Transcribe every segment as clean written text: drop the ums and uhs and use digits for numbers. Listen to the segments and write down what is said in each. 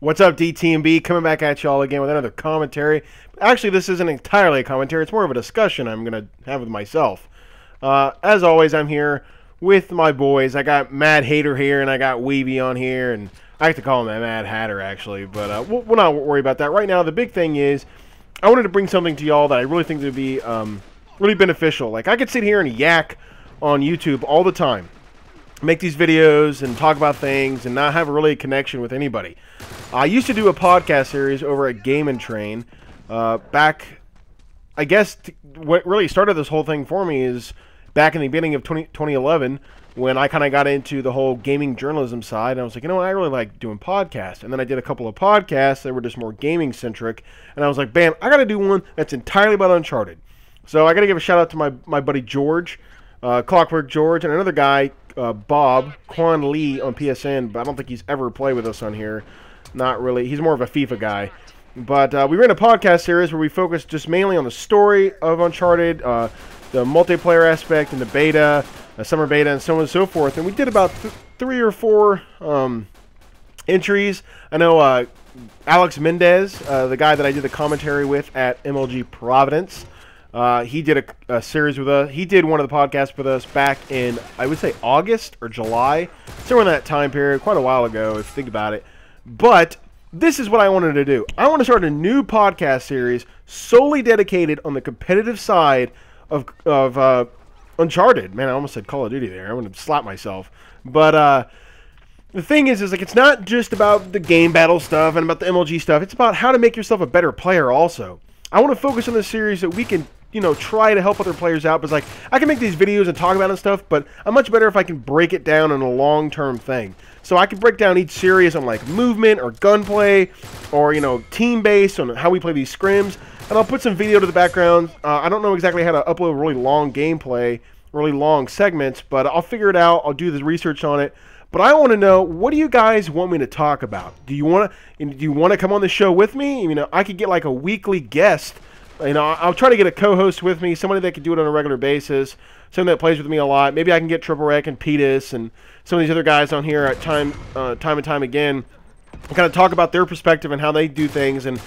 What's up, DTMB? Coming back at y'all again with another commentary. Actually, this isn't entirely a commentary. It's more of a discussion I'm going to have with myself. As always, I'm here with my boys. I got Mad Hater here, and I got Weeby on here, and I like to call him a Mad Hatter, actually, but we'll not worry about that. Right now, the big thing is I wanted to bring something to y'all that I really think would be really beneficial. Like, I could sit here and yak on YouTube all the time, make these videos and talk about things and not have really a connection with anybody. I used to do a podcast series over at Game and Train back, I guess, what really started this whole thing for me is back in the beginning of 2011 when I kind of got into the whole gaming journalism side. And I was like, you know what, I really like doing podcasts. And then I did a couple of podcasts that were just more gaming centric. And I was like, bam, I got to do one that's entirely about Uncharted. So I got to give a shout out to my buddy George, Clockwork George, and another guy, Bob, Quan Lee on PSN, but I don't think he's ever played with us on here. Not really. He's more of a FIFA guy. But we ran a podcast series where we focused just mainly on the story of Uncharted, the multiplayer aspect and the beta, summer beta, and so on and so forth. And we did about 3 or 4 entries. I know Alex Mendez, the guy that I did the commentary with at MLG Providence, he did a series with us. He did one of the podcasts with us back in, I would say, August or July. Somewhere in that time period, quite a while ago, if you think about it. But this is what I wanted to do. I want to start a new podcast series solely dedicated on the competitive side of Uncharted. Man, I almost said Call of Duty there. I want to slap myself. But the thing is like it's not just about the game battle stuff and about the MLG stuff. It's about how to make yourself a better player also. I want to focus on this series that we can, you know, try to help other players out. Because, like, I can make these videos and talk about it and stuff, but I'm much better if I can break it down on a long-term thing. So I can break down each series on, like, movement or gunplay or, you know, team-based on how we play these scrims. And I'll put some video to the background. I don't know exactly how to upload really long gameplay, really long segments, but I'll figure it out. I'll do the research on it. But I want to know, what do you guys want me to talk about? Do you want to come on the show with me? You know, I could get like a weekly guest. You know, I'll try to get a co-host with me, somebody that could do it on a regular basis, someone that plays with me a lot. Maybe I can get Triple Wreck and Petus and some of these other guys on here at time and time again, and kind of talk about their perspective and how they do things and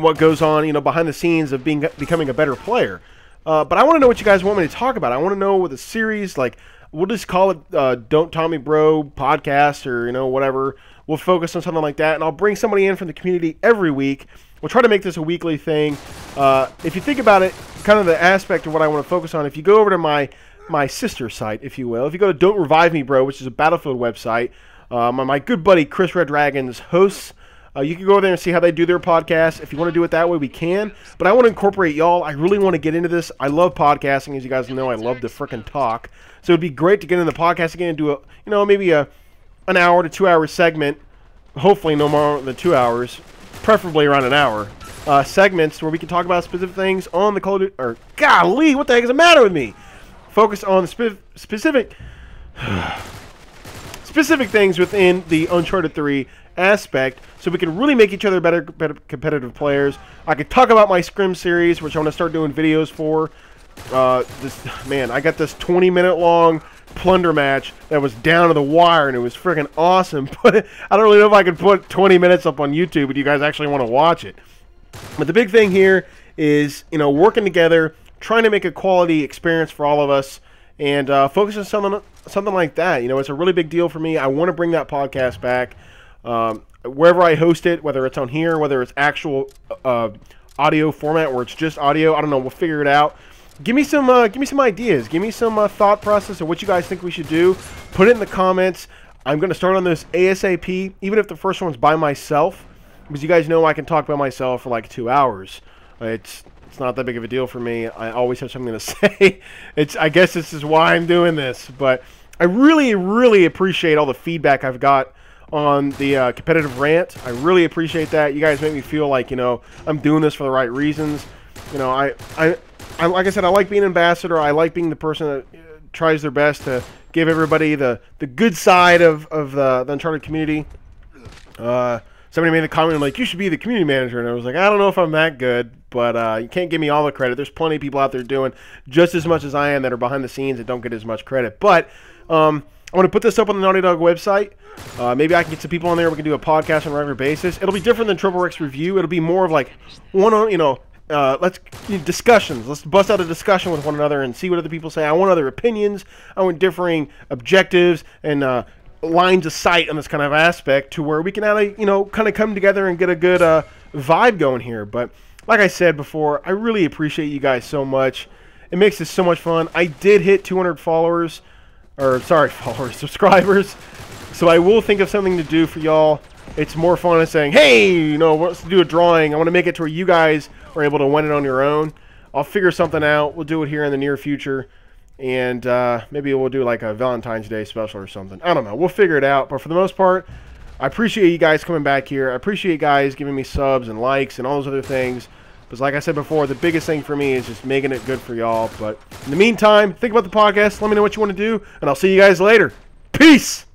what goes on, you know, behind the scenes of becoming a better player. But I want to know what you guys want me to talk about. I want to know what the series, like, we'll just call it Don't Tommy Bro podcast or, you know, whatever. We'll focus on something like that, and I'll bring somebody in from the community every week. We'll try to make this a weekly thing. If you think about it, kind of the aspect of what I want to focus on, if you go over to my sister site, if you will, if you go to Don't Revive Me Bro, which is a Battlefield website, my good buddy Chris Red Dragons hosts. You can go there and see how they do their podcast. If you want to do it that way, we can. But I want to incorporate y'all. I really want to get into this. I love podcasting. As you guys know, I love to frickin' talk. So it'd be great to get into the podcast again and do maybe an hour to 2 hour segment. Hopefully no more than 2 hours. Preferably around an hour. Segments where we can talk about specific things on the Call of Duty. Or, golly, what the heck is the matter with me? Focus on specific things within the Uncharted 3 aspect, so we can really make each other better competitive players. I could talk about my Scrim series, which I want to start doing videos for. I got this 20-minute long plunder match that was down to the wire, and it was freaking awesome. But I don't really know if I could put 20 minutes up on YouTube, but you guys actually want to watch it. But the big thing here is, you know, working together, trying to make a quality experience for all of us, and focus on something like that. You know, it's a really big deal for me. I want to bring that podcast back. Wherever I host it, whether it's on here, whether it's actual audio format or it's just audio, I don't know. We'll figure it out. Give me some ideas. Give me some thought process of what you guys think we should do. Put it in the comments. I'm going to start on this ASAP, even if the first one's by myself, because you guys know I can talk by myself for like 2 hours. It's not that big of a deal for me. I always have something to say. I guess this is why I'm doing this. But I really, really appreciate all the feedback I've got on the competitive rant. I really appreciate that. You guys make me feel like, you know, I'm doing this for the right reasons. You know, I like I said, I like being an ambassador. I like being the person that tries their best to give everybody the good side of the Uncharted community. Somebody made the comment like, you should be the community manager, and I was like, I don't know if I'm that good, but you can't give me all the credit. There's plenty of people out there doing just as much as I am that are behind the scenes that don't get as much credit. But I'm going to put this up on the Naughty Dog website. Maybe I can get some people on there. We can do a podcast on a regular basis. It'll be different than Triple X Review. It'll be more of like discussions. Let's bust out a discussion with one another and see what other people say. I want other opinions. I want differing objectives and lines of sight on this kind of aspect to where we can kind of come together and get a good vibe going here. But like I said before, I really appreciate you guys so much. It makes this so much fun. I did hit 200 subscribers. So I will think of something to do for y'all. It's more fun than saying, hey, let's do a drawing. I want to make it to where you guys are able to win it on your own. I'll figure something out. We'll do it here in the near future. And maybe we'll do like a Valentine's Day special or something. I don't know. We'll figure it out. But for the most part, I appreciate you guys coming back here. I appreciate you guys giving me subs and likes and all those other things. Because like I said before, the biggest thing for me is just making it good for y'all. But in the meantime, think about the podcast. Let me know what you want to do. And I'll see you guys later. Peace!